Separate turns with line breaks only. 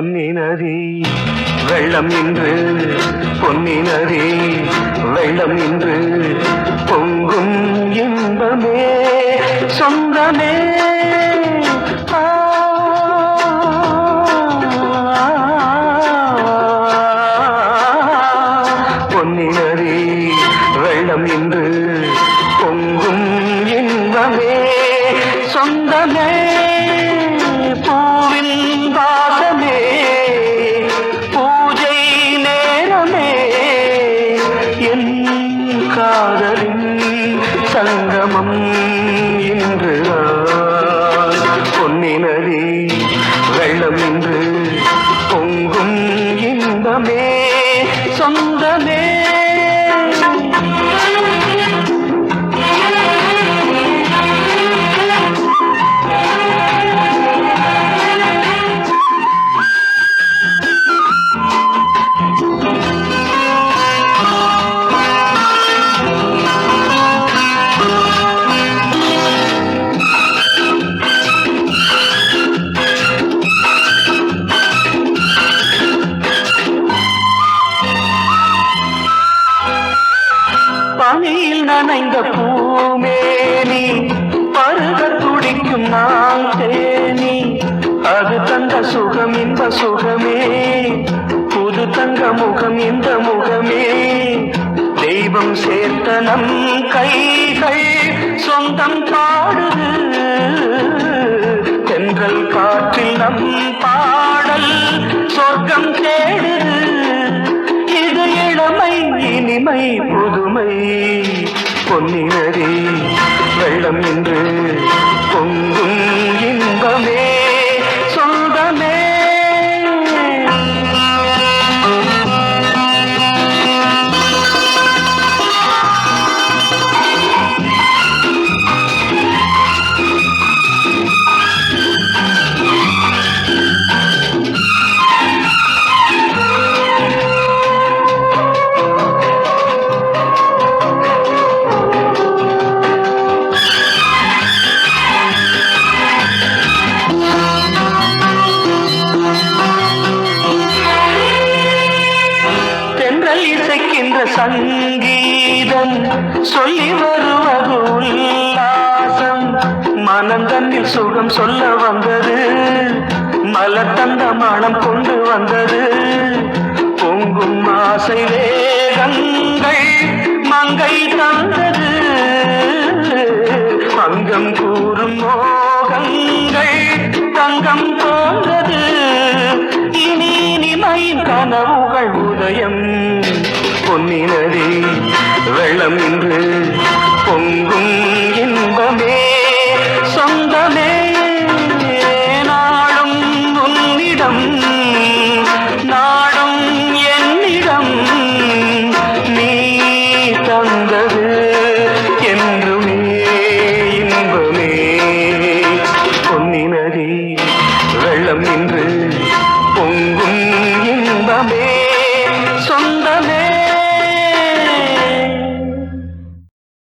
பொன்னினரி வெள்ளம் இன்று பொன்னினரி வெள்ளம் இன்று பொங்கும் இன்பமே சொந்தமே பொன்னினரி வெள்ளம் இன்று பொங்கும் இன்பமே சொந்தமே பூவின் வாசமே பூஜை நேரமே என் காதலின் சங்கமம் இன்று பொன்னினரி வெள்ளம் இன்று பொங்கும் இன்பமே சொந்தமே பனியில் நனைந்த பூமேனி பருக துடிக்கும் நான் தேனி அது தந்த சுகம் இந்த சுகமே புது தங்க முகம் இந்த முகமே தெய்வம் சேர்த்த நம் கைகள் சொந்தம் பாடுது தென்றல் காற்றில் நம் பாடல் சொர்க்கம் தேடுது இது இளமை இனிமை புதுமை பொன்னினரி வெள்ளம் இன்று பொங்கும் இன்பமே சொந்தமே இசைக்கின்ற சங்கீதம் சொல்லி வருவது உல்லாசம் மனம் தன்னில் சுகம் சொல்ல வந்தது மலர் தந்த மனம் கொண்டு வந்தது பொங்கும் ஆசை வேகங்கள் மங்கை தந்தது அங்கம் கூறும் மோகங்கள் தங்கம் தோன்றது இனி இனிமையின் கனவுகள் உதயம் பொன்னினரி வெள்ளம் இன்று பொங்கும்